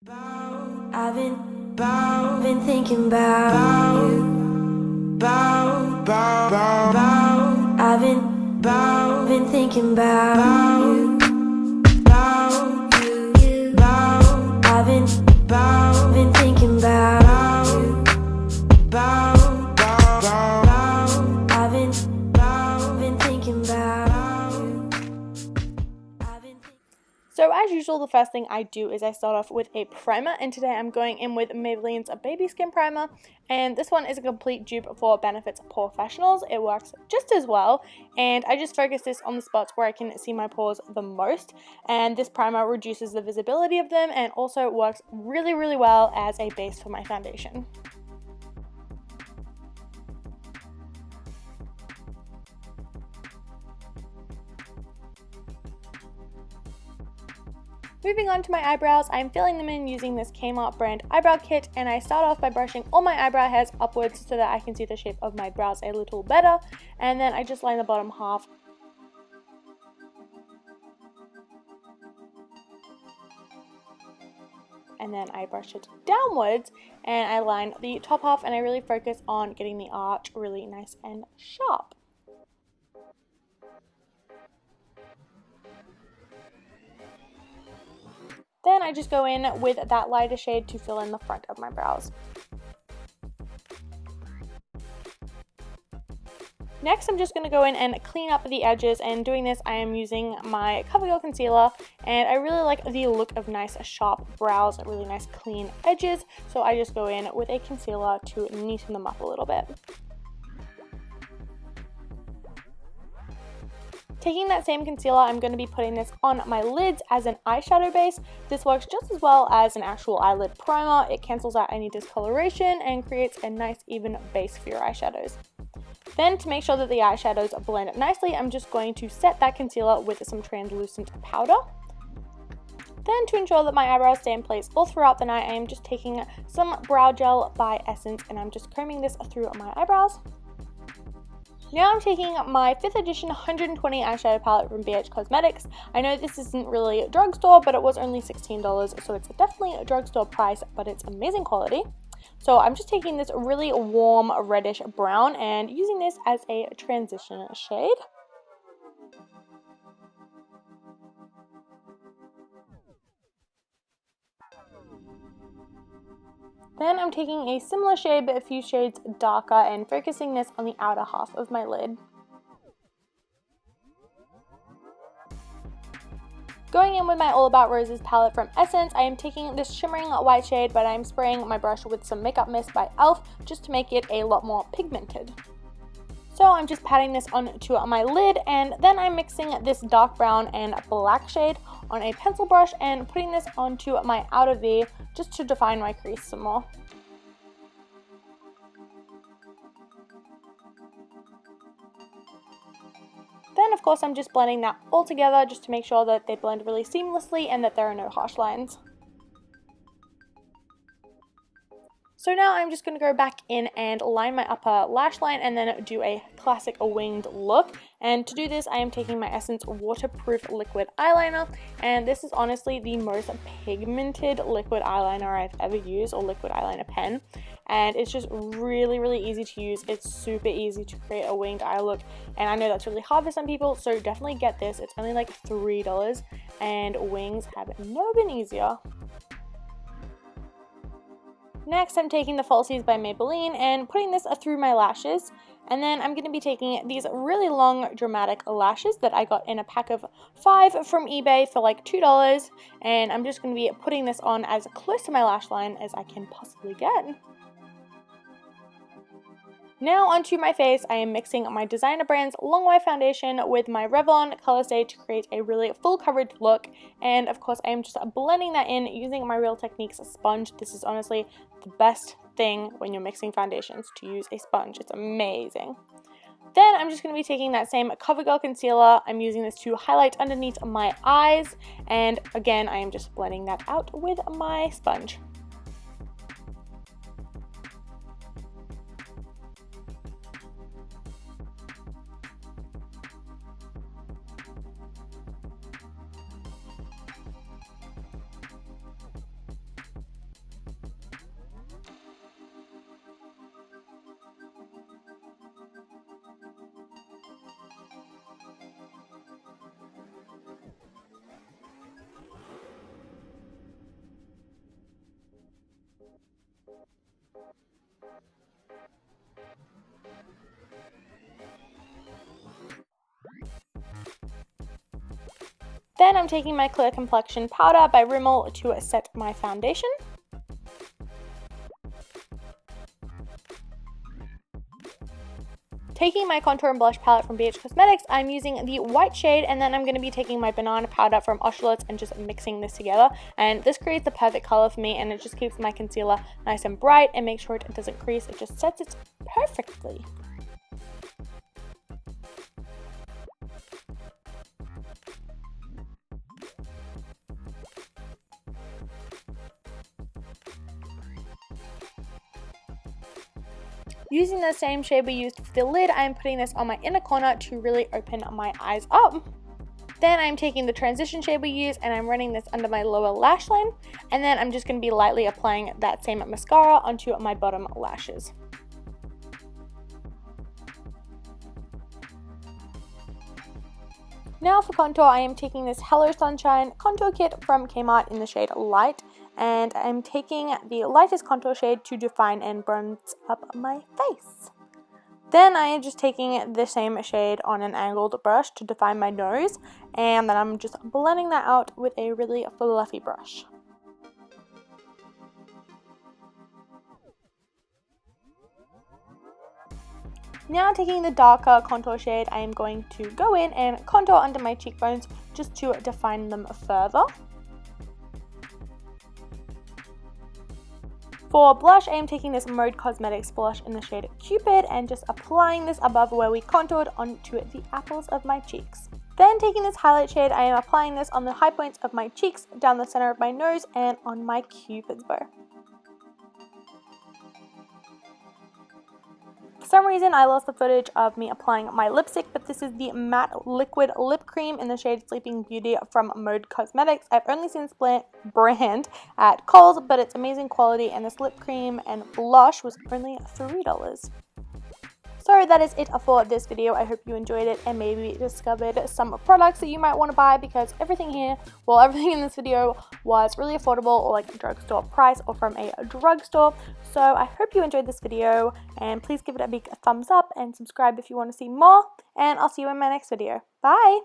I've been thinking about you. I've been thinking about you. I've been thinking about you. I've been thinking about you. So as usual, the first thing I do is I start off with a primer, and today I'm going in with Maybelline's Baby Skin Primer, and this one is a complete dupe for Benefit's Professionals. It works just as well, and I just focus this on the spots where I can see my pores the most, and this primer reduces the visibility of them and also works really well as a base for my foundation. Moving on to my eyebrows, I'm filling them in using this Kmart brand eyebrow kit, and I start off by brushing all my eyebrow hairs upwards so that I can see the shape of my brows a little better, and then I just line the bottom half. And then I brush it downwards and I line the top half, and I really focus on getting the arch really nice and sharp. Then I just go in with that lighter shade to fill in the front of my brows. Next, I'm just going to go in and clean up the edges, and doing this I am using my CoverGirl concealer, and I really like the look of nice sharp brows, really nice clean edges, so I just go in with a concealer to neaten them up a little bit. Taking that same concealer, I'm going to be putting this on my lids as an eyeshadow base. This works just as well as an actual eyelid primer. It cancels out any discoloration and creates a nice even base for your eyeshadows. Then, to make sure that the eyeshadows blend nicely, I'm just going to set that concealer with some translucent powder. Then, to ensure that my eyebrows stay in place all throughout the night, I am just taking some brow gel by Essence, and I'm just combing this through my eyebrows. Now I'm taking my 5th edition 120 eyeshadow palette from BH Cosmetics. I know this isn't really drugstore, but it was only $16, so it's definitely a drugstore price, but it's amazing quality. So I'm just taking this really warm reddish brown and using this as a transition shade. Then I'm taking a similar shade but a few shades darker and focusing this on the outer half of my lid. Going in with my All About Roses palette from Essence, I am taking this shimmering white shade, but I'm spraying my brush with some makeup mist by e.l.f. just to make it a lot more pigmented. So I'm just patting this onto my lid, and then I'm mixing this dark brown and black shade on a pencil brush and putting this onto my outer V just to define my crease some more. Then of course I'm just blending that all together just to make sure that they blend really seamlessly and that there are no harsh lines. So now I'm just going to go back in and line my upper lash line and then do a classic winged look. And to do this, I am taking my Essence Waterproof Liquid Eyeliner, and this is honestly the most pigmented liquid eyeliner I've ever used, or liquid eyeliner pen. And it's just really easy to use. It's super easy to create a winged eye look, and I know that's really hard for some people, so definitely get this. It's only like $3, and wings have never been easier. Next, I'm taking the Falsies by Maybelline and putting this through my lashes, and then I'm going to be taking these really long dramatic lashes that I got in a pack of 5 from eBay for like $2, and I'm just going to be putting this on as close to my lash line as I can possibly get. Now onto my face, I am mixing my Designer Brands Long Wear Foundation with my Revlon Color Stay to create a really full coverage look, and of course I am just blending that in using my Real Techniques sponge. This is honestly the best thing when you're mixing foundations, to use a sponge. It's amazing. Then I'm just going to be taking that same CoverGirl concealer. I'm using this to highlight underneath my eyes, and again I am just blending that out with my sponge. Then I'm taking my Clear Complexion powder by Rimmel to set my foundation. Taking my contour and blush palette from BH Cosmetics, I'm using the white shade, and then I'm going to be taking my banana powder from Austerlitz and just mixing this together. And this creates the perfect color for me, and it just keeps my concealer nice and bright and makes sure it doesn't crease. It just sets it perfectly. Using the same shade we used for the lid, I am putting this on my inner corner to really open my eyes up. Then I'm taking the transition shade we used and I'm running this under my lower lash line. And then I'm just going to be lightly applying that same mascara onto my bottom lashes. Now for contour, I am taking this Hello Sunshine contour kit from Kmart in the shade Light. And I'm taking the lightest contour shade to define and bronze up my face. Then I am just taking the same shade on an angled brush to define my nose, and then I'm just blending that out with a really fluffy brush. Now taking the darker contour shade, I am going to go in and contour under my cheekbones just to define them further. For blush, I am taking this Mode Cosmetics blush in the shade Cupid and just applying this above where we contoured onto the apples of my cheeks. Then taking this highlight shade, I am applying this on the high points of my cheeks, down the center of my nose, and on my Cupid's bow. For some reason, I lost the footage of me applying my lipstick, but this is the matte liquid lip cream in the shade Sleeping Beauty from Mode Cosmetics. I've only seen this brand at Kohl's, but it's amazing quality, and this lip cream and blush was only $3. So that is it for this video. I hope you enjoyed it and maybe discovered some products that you might want to buy, because everything in this video was really affordable or like a drugstore price or from a drugstore. So I hope you enjoyed this video, and please give it a big thumbs up and subscribe if you want to see more, and I'll see you in my next video. Bye!